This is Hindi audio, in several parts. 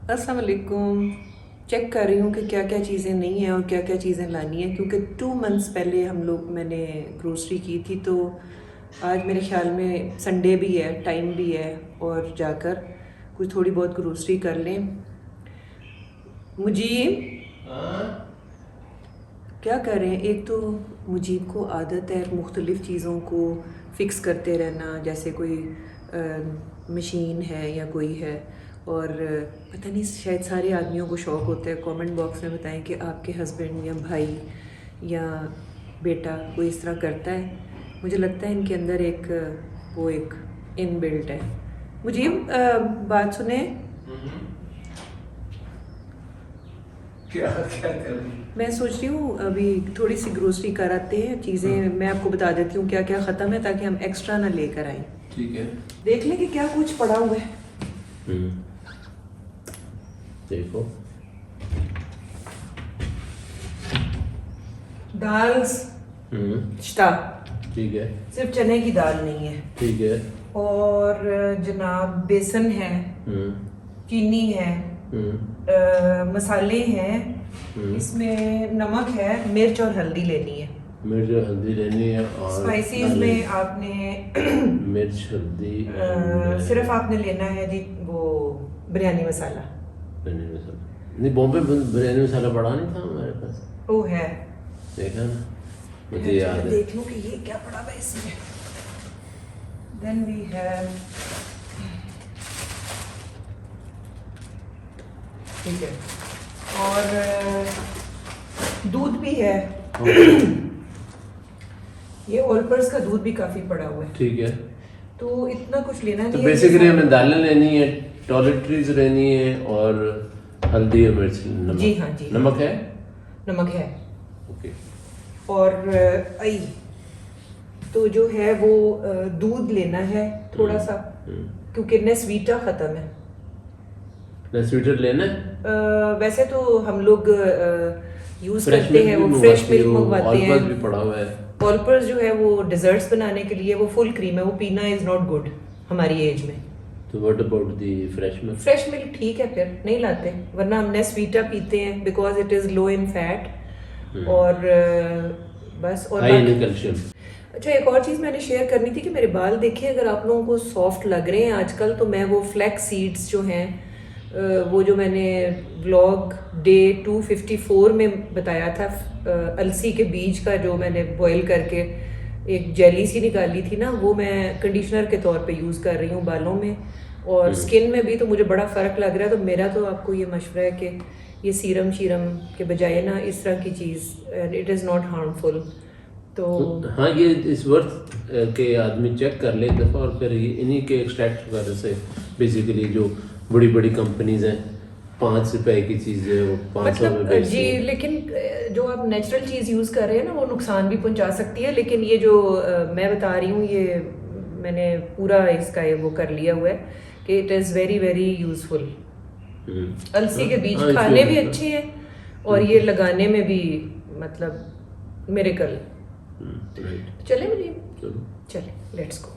अस्सलाम वालेकुम। चेक कर रही हूँ कि क्या क्या चीज़ें नहीं हैं और क्या क्या चीज़ें लानी है, क्योंकि 2 मंथ्स पहले मैंने ग्रोसरी की थी। तो आज मेरे ख्याल में संडे भी है, टाइम भी है, और जाकर कुछ थोड़ी बहुत ग्रोसरी कर लें। मुजीब क्या करें? एक तो मुजीब को आदत है मुख्तलिफ़ चीज़ों को फ़िक्स करते रहना, जैसे कोई मशीन है या कोई है। और पता नहीं, शायद सारे आदमियों को शौक़ होता है। कमेंट बॉक्स में बताएं कि आपके हस्बैंड या भाई या बेटा कोई इस तरह करता है। मुझे लगता है इनके अंदर एक इनबिल्ट है। मुजीब बात सुने। क्या क्या कर रही है? मैं सोच रही हूँ अभी थोड़ी सी ग्रोसरी कर आते हैं। चीज़ें मैं आपको बता देती हूँ क्या क्या ख़त्म है, ताकि हम एक्स्ट्रा ना लेकर आएं। ठीक है, देख लें कि क्या कुछ पड़ा हुआ है। देखो। दाल शता, ठीक है, सिर्फ चने की दाल नहीं है। ठीक है। और जनाब बेसन है, चीनी है, मसाले हैं, इसमें नमक है, मिर्च और हल्दी लेनी है। मिर्च और हल्दी लेनी है और स्पाइसीज में आपने मिर्च हल्दी सिर्फ आपने लेना है जी वो बिरयानी मसाला। बिरयानी मसाला नहीं, बॉम्बे बिरयानी मसाला पड़ा नहीं था हमारे पास। वो है, देखा ना, मुझे याद है। देख लूँ कि ये क्या पड़ा हुआ है इसमें। देन वी हैव, ठीक है, और दूध भी है। ये ऑलपर्स का दूध भी काफ़ी पड़ा हुआ है। ठीक है, तो इतना कुछ लेना तो नहीं है। बेसिकली हमें दालें लेनी है, टॉयलेटरीज लेनी है, और हल्दी और मिर्च, नमक। जी हाँ जी, नमक है, नमक है। ओके। और आई तो जो है वो दूध लेना है थोड़ा सा, क्योंकि नेस्वीटा ख़त्म है। स्वीटर लेना है। वैसे तो हम लोग यूज़ फ्रेश करते मिल्क हैं, भी वो फ्रेश मंगवाती मिल्क हो, मंगवाते ऑलपर्स हैं। भी पड़ा हुआ है। ऑलपर्स जो है वो डिजर्ट्स बनाने के लिए, वो फुल क्रीम है, वो पीना इज़ नॉट गुड हमारी एज में। तो what about the fresh milk? Fresh milk ठीक है, फिर नहीं लाते, वरना हम नेस्वीटा पीते हैं because it is low in fat. और बस, और हाई इन कैल्शियम। अच्छा, एक और चीज़ मैंने शेयर करनी थी कि मेरे बाल देखिए, अगर आप लोगों को सॉफ्ट लग रहे हैं आजकल, तो मैं वो फ्लैक्स सीड्स जो हैं, वो जो मैंने व्लॉग डे 254 में बताया था, अलसी के बीज का जो मैंने बॉईल करके एक जेली सी निकाली थी ना, वो मैं कंडीशनर के तौर पे यूज़ कर रही हूँ बालों में और स्किन में भी। तो मुझे बड़ा फ़र्क लग रहा है। तो मेरा तो आपको ये मशवरा है कि ये सीरम शीरम के बजाय ना इस तरह की चीज़, and it is not harmful. तो हाँ, ये इस वर्थ के आदमी चेक कर ले एक दफ़ा, और फिर इन्हीं के एक्सट्रैक्ट वगैरह से बेसिकली जो बड़ी बड़ी कंपनीज हैं, 5 रुपए की चीज़ है वो 500 में बेचती जी, हैं। लेकिन जो आप नेचुरल चीज़ यूज़ कर रहे हैं ना, वो नुकसान भी पहुंचा सकती है। लेकिन ये जो मैं बता रही हूँ, ये मैंने पूरा इसका ये वो कर लिया हुआ है कि it is very very useful. अलसी के बीज हाँ, खाने भी इसलिए अच्छे हैं और ये लगाने में भी, मतलब मिरेकल। राइट, चले मुझे, चलो। चले, लेट्स गो।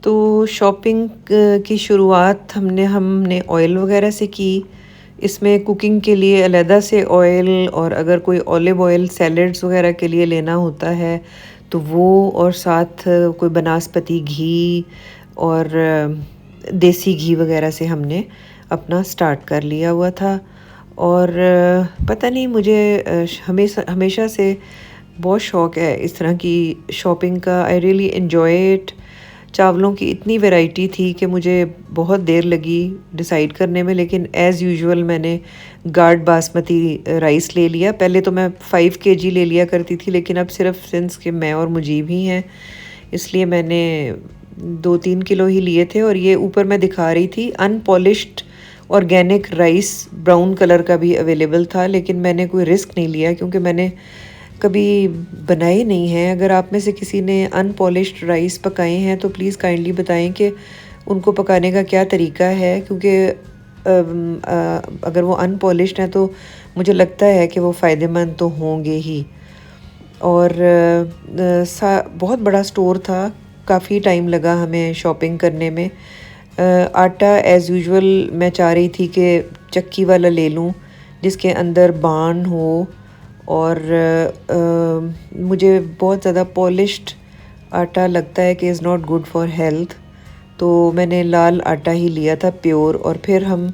तो शॉपिंग की शुरुआत हमने ऑयल वगैरह से की। इसमें कुकिंग के लिए अलहदा से ऑयल, और अगर कोई ऑलिव ऑयल सैलड्स वगैरह के लिए लेना होता है तो वो, और साथ कोई बनास्पति घी और देसी घी वगैरह से हमने अपना स्टार्ट कर लिया हुआ था। और पता नहीं, मुझे हमेशा से बहुत शौक़ है इस तरह की शॉपिंग का। I really enjoy it. चावलों की इतनी वैरायटी थी कि मुझे बहुत देर लगी डिसाइड करने में, लेकिन एज़ यूजुअल मैंने गार्ड बासमती राइस ले लिया। पहले तो मैं 5 kg ले लिया करती थी, लेकिन अब सिर्फ सिंस के मैं और मुजीब ही हैं, इसलिए मैंने 2-3 किलो ही लिए थे। और ये ऊपर मैं दिखा रही थी unpolished organic rice, brown colour का भी अवेलेबल था, लेकिन मैंने कोई रिस्क नहीं लिया क्योंकि मैंने कभी बनाए नहीं हैं। अगर आप में से किसी ने अनपॉलिश्ड राइस पकाए हैं तो प्लीज़ काइंडली बताएं कि उनको पकाने का क्या तरीका है, क्योंकि अगर वो अनपॉलिश्ड हैं तो मुझे लगता है कि वो फ़ायदेमंद तो होंगे ही। और बहुत बड़ा स्टोर था, काफ़ी टाइम लगा हमें शॉपिंग करने में। आटा एज़ यूजुअल मैं चाह रही थी कि चक्की वाला ले लूँ जिसके अंदर बान हो, और मुझे बहुत ज़्यादा पॉलिश्ड आटा लगता है कि is not good for health, तो मैंने लाल आटा ही लिया था प्योर। और फिर हम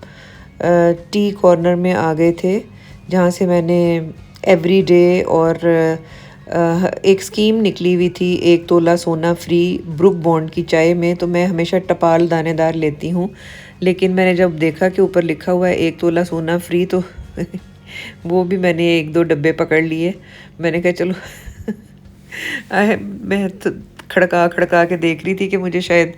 टी कॉर्नर में आ गए थे जहाँ से मैंने एवरीडे और एक स्कीम निकली हुई थी 1 तोला सोना फ्री ब्रुक बॉन्ड की चाय में, तो मैं हमेशा टपाल दानेदार लेती हूँ, लेकिन मैंने जब देखा कि ऊपर लिखा हुआ है 1 तोला सोना फ्री तो वो भी मैंने 1-2 डब्बे पकड़ लिए। मैंने कहा चलो मैं तो खड़का के देख रही थी कि मुझे शायद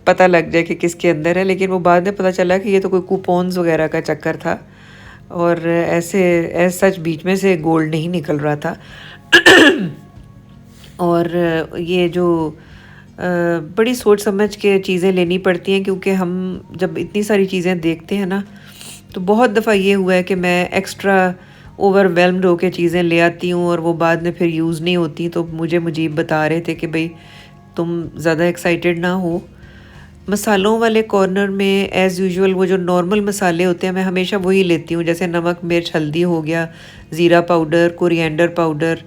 पता लग जाए कि किसके अंदर है, लेकिन वो बाद में पता चला कि ये तो कोई कूपन्स वगैरह का चक्कर था, और ऐसे सच बीच में से गोल्ड नहीं निकल रहा था। और ये जो बड़ी सोच समझ के चीज़ें लेनी पड़ती हैं, क्योंकि हम जब इतनी सारी चीज़ें देखते हैं ना, तो बहुत दफ़ा ये हुआ है कि मैं एक्स्ट्रा ओवरवेल्म्ड होकर चीज़ें ले आती हूँ और वो बाद में फिर यूज़ नहीं होती। तो मुझे मुजीब बता रहे थे कि भाई तुम ज़्यादा एक्साइटेड ना हो। मसालों वाले कॉर्नर में एज़ यूजुअल वो जो नॉर्मल मसाले होते हैं मैं हमेशा वही लेती हूँ, जैसे नमक मिर्च हल्दी हो गया, ज़ीरा पाउडर, कोरिएंडर पाउडर,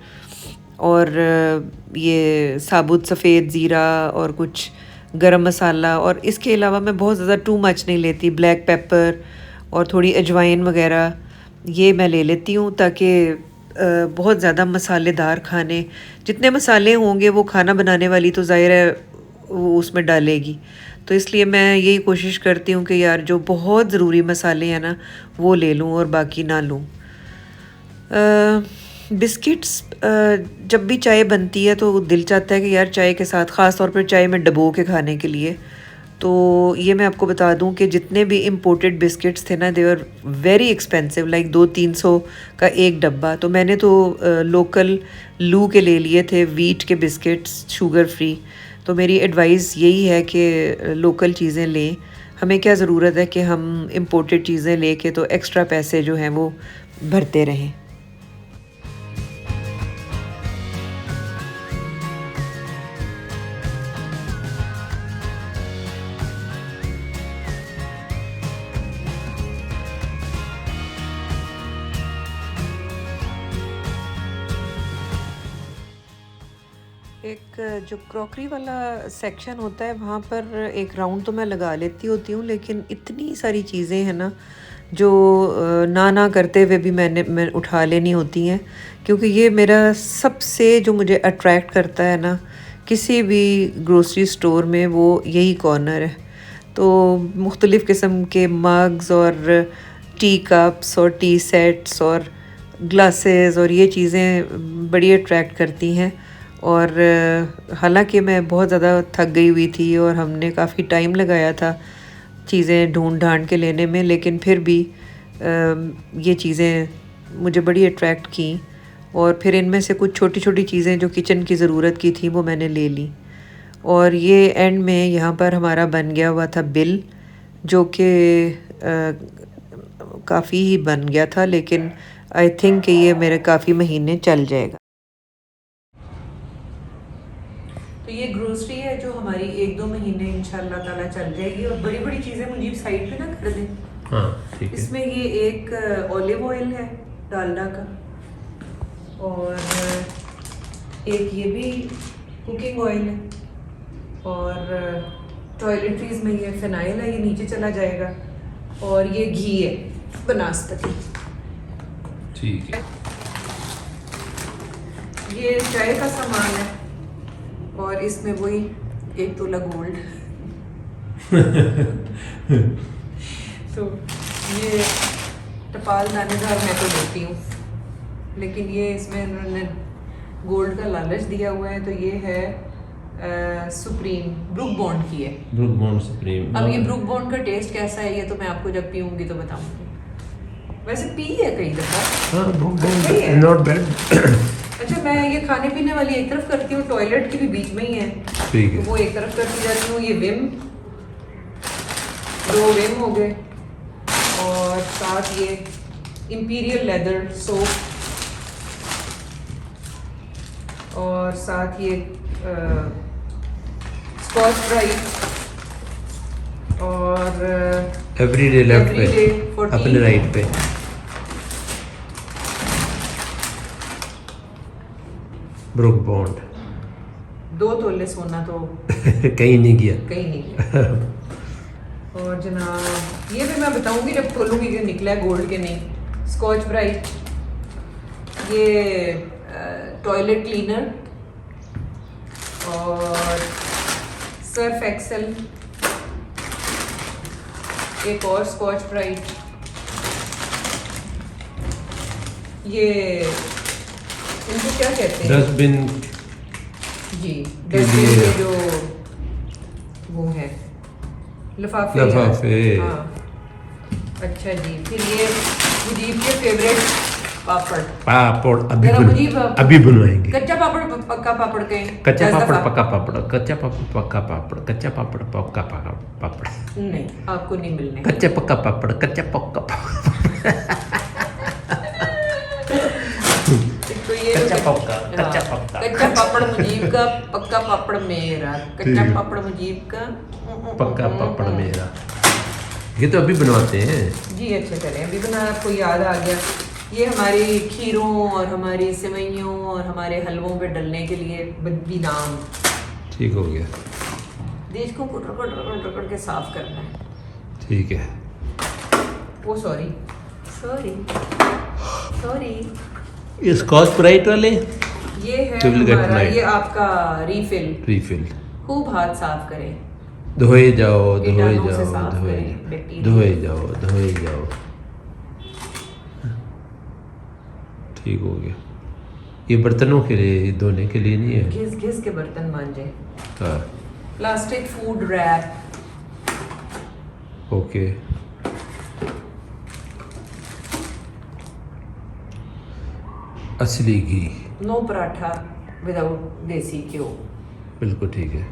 और ये साबुत सफ़ेद ज़ीरा और कुछ गरम मसाला। और इसके अलावा मैं बहुत ज़्यादा टू मच नहीं लेती, ब्लैक पेपर और थोड़ी अजवाइन वगैरह ये मैं ले लेती हूँ, ताकि बहुत ज़्यादा मसालेदार खाने, जितने मसाले होंगे वो खाना बनाने वाली तो ज़ाहिर है वो उसमें डालेगी, तो इसलिए मैं यही कोशिश करती हूँ कि यार जो बहुत ज़रूरी मसाले हैं ना वो ले लूँ और बाकी ना लूँ। बिस्किट्स जब भी चाय बनती है तो दिल चाहता है कि यार चाय के साथ, ख़ास तौर पर चाय में डबो के खाने के लिए। तो ये मैं आपको बता दूं कि जितने भी इम्पोर्टेड बिस्किट्स थे ना, they are very expensive, like 200-300 का एक डब्बा। तो मैंने तो लोकल लू के ले लिए थे वीट के बिस्किट्स, शुगर फ्री। तो मेरी एडवाइस यही है कि लोकल चीज़ें लें, हमें क्या ज़रूरत है कि हम इम्पोर्टेड चीज़ें लेके तो एक्स्ट्रा पैसे जो हैं वो भरते रहें। एक जो क्रॉकरी वाला सेक्शन होता है वहाँ पर एक राउंड तो मैं लगा लेती होती हूँ, लेकिन इतनी सारी चीज़ें हैं ना जो ना करते हुए भी मैं उठा लेनी होती हैं, क्योंकि ये मेरा सबसे जो मुझे अट्रैक्ट करता है ना किसी भी ग्रोसरी स्टोर में, वो यही कॉर्नर है। तो मुख्तलिफ़ किस्म के मग्स और टी कप्स और टी सेट्स और ग्लासेस और ये चीज़ें बड़ी अट्रैक्ट करती हैं। और हालांकि मैं बहुत ज़्यादा थक गई हुई थी और हमने काफ़ी टाइम लगाया था चीज़ें ढूंढ ढांड के लेने में, लेकिन फिर भी ये चीज़ें मुझे बड़ी अट्रैक्ट की। और फिर इनमें से कुछ छोटी छोटी चीज़ें जो किचन की ज़रूरत की थी वो मैंने ले ली। और ये एंड में यहाँ पर हमारा बन गया हुआ था बिल, जो कि काफ़ी ही बन गया था, लेकिन आई थिंक कि ये मेरे काफ़ी महीने चल जाएगा। तो ये ग्रोसरी है जो हमारी 1-2 महीने इंशाल्लाह ताला चल जाएगी। और बड़ी बड़ी चीज़ें मुझे साइड पे ना कर दें। हाँ ठीक है। इसमें ये एक ऑलिव ऑयल है डालडा का, और एक ये भी कुकिंग ऑयल है, और टॉयलेटरीज में ये फिनाइल है, ये नीचे चला जाएगा, और ये घी है बनास्पति। ठीक है। ये चाय का सामान है, और इसमें वही 1 तोला गोल्ड। तो ये टपाल दानेदार मैं तो लेती हूँ, लेकिन ये इसमें उन्होंने गोल्ड का लालच दिया हुआ है। तो ये है सुप्रीम ब्रुक बॉन्ड की है, ब्रुक बॉन्ड सुप्रीम। अब ये ब्रुक बॉन्ड का टेस्ट कैसा है ये तो मैं आपको जब पीऊंगी तो बताऊंगी। वैसे पी है कई दफ़ा। हाँ ब्रुक बॉन्ड नॉट बैड। अच्छा, मैं ये खाने पीने वाली एक तरफ करती हूँ, टॉयलेट की भी बीच में ही है, ठीक है। वो एक तरफ करती जाती हूँ। ये विम, 2 विम हो गए, और साथ ये इंपीरियल लेदर सोप, और साथ ये स्कॉच ब्राइट, और एवरीडे लेफ्ट पे everyday 14 अपने राइट पे ब्रुक बॉन्ड 2 तोले सोना तो कहीं नहीं गया। कहीं नहीं गया। और जनाब ये भी मैं बताऊंगी जब खोलूंगी कि निकला है गोल्ड के नहीं। स्कॉच ब्राइट, ये टॉयलेट क्लीनर और सर्फ एक्सेल, एक और स्कॉच ब्राइट, ये इनको क्या कहते हैं? डस्टबिन जी, डस्टबिन लिए। के जो वो है लिफाफे लिफाफे। हाँ। अच्छा जी, फिर ये मुजीब के फेवरेट पापड़। पापड़ जरा मुजीब अभी बनवाएंगे। कच्चा पापड़ पक्का पापड़ के कच्चा 10 पापड़ दफा। पक्का पापड़, कच्चा पापड़ पक्का पापड़, कच्चा पापड़ पक्का पापड़, नहीं, आपको नहीं मिलने। कच्चा पक्का पापड़, कच्चा पक्का पापड़। तो ये कच्चा पक्का, हाँ, कच्चा पक्का। कच्चा पापड़ मुजीब का, पक्का पापड़ मेरा। कच्चा ठीक। पापड़ मुजीब का, पक्का पापड़ मेरा। ये तो अभी बनवाते हैं। जी अच्छा करें, अभी बना आपको याद आ गया। ये हमारी खीरों और हमारी सेवइयों और हमारे हलवों पे डलने के लिए बदनाम। ठीक हो गया। देश को रगड़ के साफ करना है। ठीक है। ओ सॉरी सॉरी सॉरी, ये स्कॉच ब्राइट वाले ये है You will get हमारा, light. ये आपका रीफिल। खूब हाथ साफ करें। धोए जाओ, धोए कीटाणुओं से जाओ, साफ धोए करें, बैक्टीरिया। धोए जाओ, धोए जाओ। ठीक हो गया। ये बर्तनों के लिए, धोने के लिए नहीं है। घिस घिस के बर्तन मांजे। हाँ प्लास्टिक फूड रैप, ओके। असली घी, नो पराठा विदाउट देसी घ्यो। बिल्कुल ठीक है।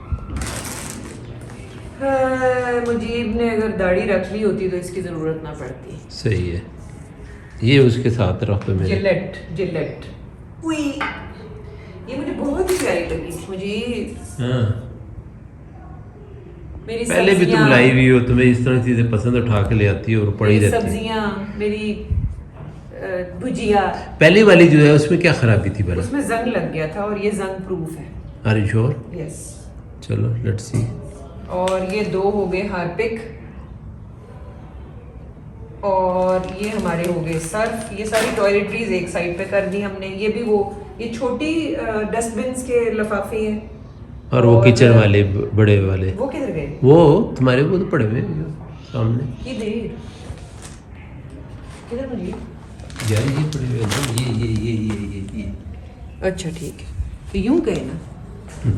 मुजीब ने अगर दाढ़ी रख ली होती तो इसकी ज़रूरत ना पड़ती। सही है। ये उसके साथ रखो मेरे। जिलेट उई, ये मुझे बहुत ही प्यारी लगी मुझे। हाँ, मेरी पहले भी तुम सब्जियां- लाई हुई हो, तुम्हें इस तरह चीजें पसंद उठा के ले आती हो और पड़ी मेरी रहती है। सब्जियां, मेरी भुजिया, पहली वाली जो है उसमें क्या खराबी थी भला? उसमें जंग लग गया था और ये जंग प्रूफ है। Are you sure? यस। चलो लेट्स सी। और ये 2 हो गए हार्पिक, और ये हमारे हो गए सर्फ। ये सारी टॉयलेटरीज एक साइड पे कर दी हमने। ये भी वो ये छोटी डस्टबिन्स के लिफाफे हैं। और वो किचन वाले बड़े वाले, वो किधर गए? वो तुम्हारे वो तो पड़े हुए हैं सामने। किधर मुझे? यार ये पड़े हुए हैं, ये। अच्छा ठीक है, तो यूं कहे ना,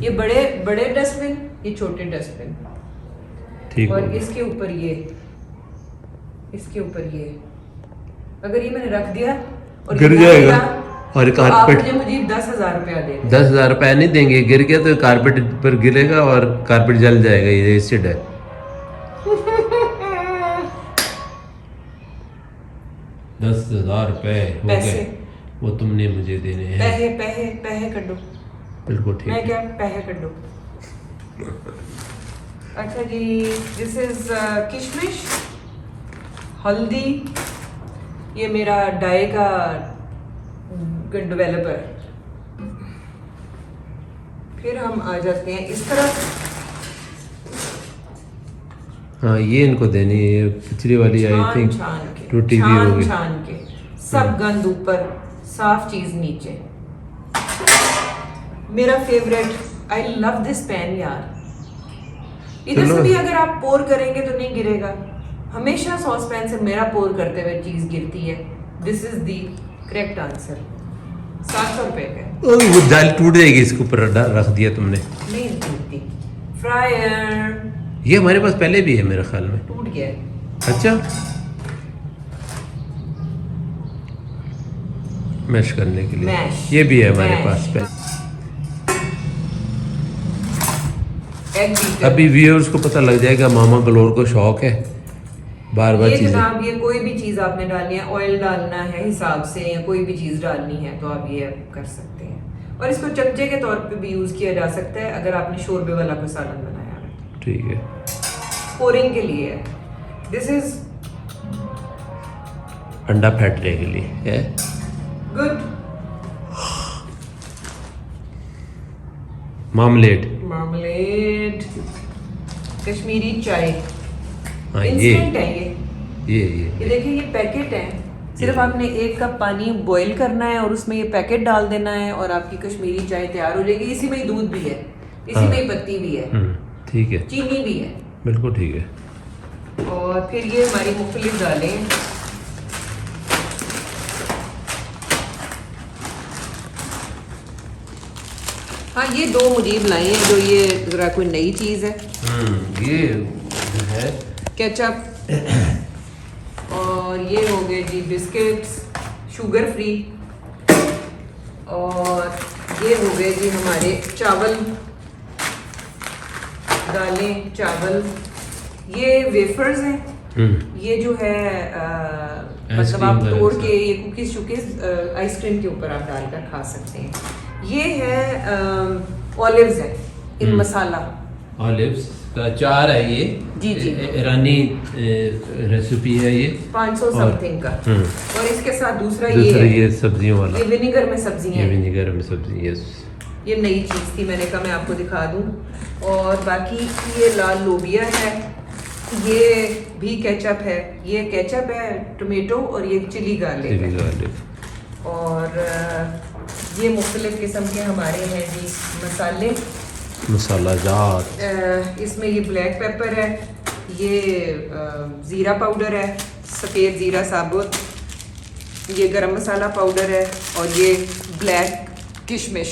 ये बड़े बड़े डस्टबिन, ये छोटे डस्टबिन, ठीक हो और गया। इसके ऊपर ये, इसके ऊपर ये। अगर ये मैंने रख दिया और गिर ये ना जाएगा। गिरा, और तो आप कारपेट मुझे 10,000 रुपया दे। 10,000 रुपया नहीं देंगे। गिर गया तो कारपेट पर गिरेगा और कारपेट जल जाएगा। ये एसिड है। 10,000 रुपए हो पैसे। गए, वो तुमने मुझे देने हैं। पैहे पैहे पैहे कड्डो। बिल्कुल ठीक मैं है। क्या पैहे कड्डो। अच्छा जी, दिस इज किशमिश, हल्दी, ये मेरा डाई का डेवलपर। फिर हम आ जाते हैं इस तरफ। हाँ ये इनको देनी है। ये पिछली वाली आई छान थिंक छान के, टूटी हुई छान होगी। छान के, सब गंद ऊपर, साफ चीज नीचे। मेरा favourite, I love this pan यार। इधर चलो। से भी अगर आप पोर करेंगे तो नहीं गिरेगा। हमेशा सॉस पैन से मेरा पोर करते हुए चीज गिरती है। This is the correct answer. 700 रुपए का। वो दाल टूट जाएगी इसके ऊपर रख दिया तुमने। नहीं टूटती। फ्रायर ये हमारे पास पहले भी है मेरे ख्याल में। टूट गया है। अच्छा, मैश करने के लिए मैश, ये भी है हमारे मैश। पास पहले। Egg beater. अभी व्यूअर्स को पता लग जाएगा मामा गलोर को शौक है बार बार ये चीजें। जनाब, ये कोई भी चीज आपने डालनी है, ऑयल डालना है हिसाब से, या कोई भी चीज डालनी है तो आप ये कर सकते हैं। और इसको चमचे के तौर पे भी यूज किया जा सकता है अगर आपने शोरबे वाला कोई सालन बनाया है। ठीक है। स्कोरिंग के लिए है। दिस इज अंडा फैटने के लिए है। गुड। मार्मलेड। मार्मलेड, कश्मीरी चाय, हाँ इंस्टेंट है ये ये देखिए, ये पैकेट है। सिर्फ आपने 1 कप पानी बॉईल करना है और उसमें ये पैकेट डाल देना है और आपकी कश्मीरी चाय तैयार हो जाएगी। इसी में ही दूध भी है, इसी में ही पत्ती भी है, ठीक है, चीनी भी है, बिल्कुल ठीक है। और फिर ये हमारी मुख्तलिफ दालें हैं। हाँ, ये 2 मुजीब लाई हैं जो ये जरा कोई नई चीज़ है। ये जो है केचप, और ये हो गए जी बिस्किट्स शुगर फ्री, और ये हो गए जी हमारे चावल, दालें चावल, ये वेफर्स हैं। ये जो है मतलब आप तोड़ के ये कुकीज शुकीज आइसक्रीम के ऊपर आप डालकर खा सकते हैं। ये है ऑलिव्स है इन मसाला, ऑलिव्स का अचार है ये। जी जी, ईरानी रेसिपी है ये, 500 समथिंग का। और इसके साथ दूसरा ये सब्जियों वाला, ये विनेगर में सब्जियां हैं। विनेगर में सब्जी, यस। ये नई चीज़ थी, मैंने कहा मैं आपको दिखा दूं। और बाकी ये लाल लोबिया है, ये भी केचप है, ये केचप है, टोमेटो, और ये चिली गार्लिक है। और ये मुख्तलिफ किस्म के हमारे हैं जी मसाले, मसाला जात। इसमें ये ब्लैक पेपर है, ये ज़ीरा पाउडर है, सफ़ेद ज़ीरा साबुत, ये गरम मसाला पाउडर है, और ये ब्लैक किशमिश।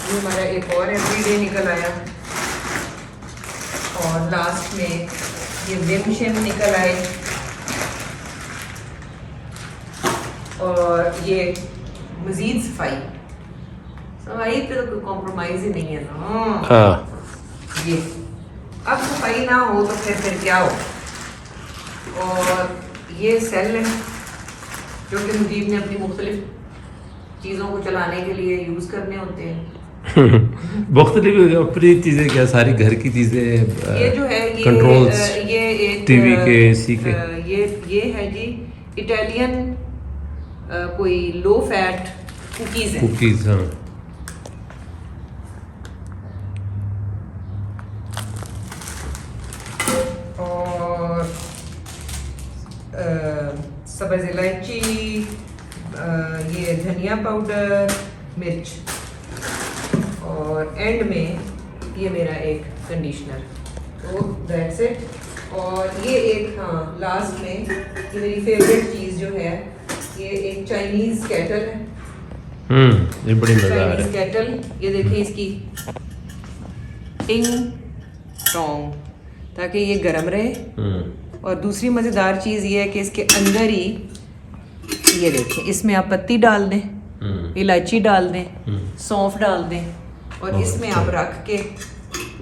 ये हमारा एक और एवरीडे निकल आया। और लास्ट में ये विम शिम निकल आए, और ये मज़ीद सफाई पे तो कोई कॉम्प्रोमाइज़ ही नहीं है ना। हाँ, ये अब सफाई ना हो तो फिर क्या हो। और ये सेल है जो कि मुजीब ने अपनी मुख्तलिफ चीज़ों को चलाने के लिए यूज़ करने होते हैं। मुख्तलिफ अपनी चीज़ें, क्या सारी घर की चीज़ें, ये जो है कंट्रोल्स, ये एक टीवी के, एसी के, ये है जी इटालियन कोई लो फैट कुकीज़ है। कुकीज़, हाँ। और सब्ज़ इलायची, ये धनिया पाउडर, मिर्च, और एंड में ये मेरा एक कंडीशनर। तो दैट्स इट। और ये एक, हाँ, लास्ट में ये मेरी फेवरेट चीज़ जो है, ये एक चाइनीज़ केटल है। ये बड़ी मज़ेदार है। चाइनीज़ केटल, ये देखें इसकी टिंग टोंग, ताकि ये गर्म रहे। और दूसरी मज़ेदार चीज़ ये है कि इसके अंदर ही ये देखें, इसमें आप पत्ती डाल दें, इलायची डाल दें, सौंफ डाल दें, और इसमें आप रख के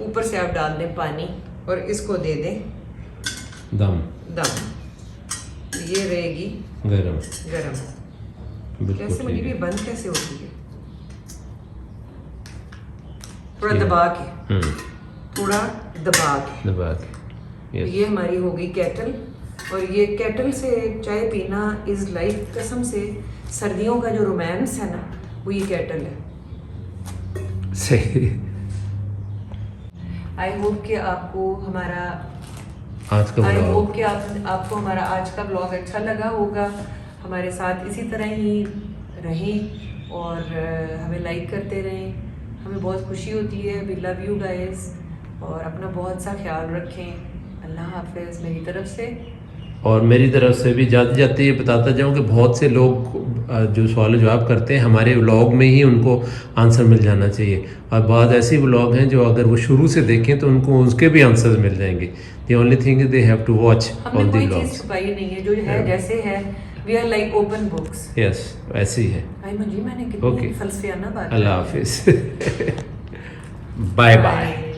ऊपर से आप डाल दें पानी, और इसको दे दें दम। तो ये रहेगी गरम। कैसे मुझे भी बंद कैसे होती है? थोड़ा दबा के, थोड़ा दबा के। ये हमारी हो गई केटल। और ये केटल से चाय पीना इज़ लाइक, कसम से सर्दियों का जो रोमांस है ना, वो ये केटल है। सही। आई होप कि आपको हमारा आपको हमारा आज का ब्लॉग अच्छा लगा होगा। हमारे साथ इसी तरह ही रहें और हमें लाइक करते रहें, हमें बहुत खुशी होती है। वी लव यू गाइस, और अपना बहुत सा ख्याल रखें। अल्लाह हाफिज़ मेरी तरफ से। और मेरी तरफ से भी जाते जाते ये बताता जाऊँ कि बहुत से लोग जो सवाल जवाब करते हैं हमारे व्लॉग में ही उनको आंसर मिल जाना चाहिए, और बहुत ऐसे व्लॉग हैं जो अगर वो शुरू से देखें तो उनको उसके भी आंसर मिल जाएंगे। The only thing is they have to watch all the vlogs. छुपाई नहीं है, जो है जैसे है, we are like open books. Yes, ऐसे ही है। मैंने कितनी फलसफियाना बात। अल्लाह हाफिज़। Bye bye.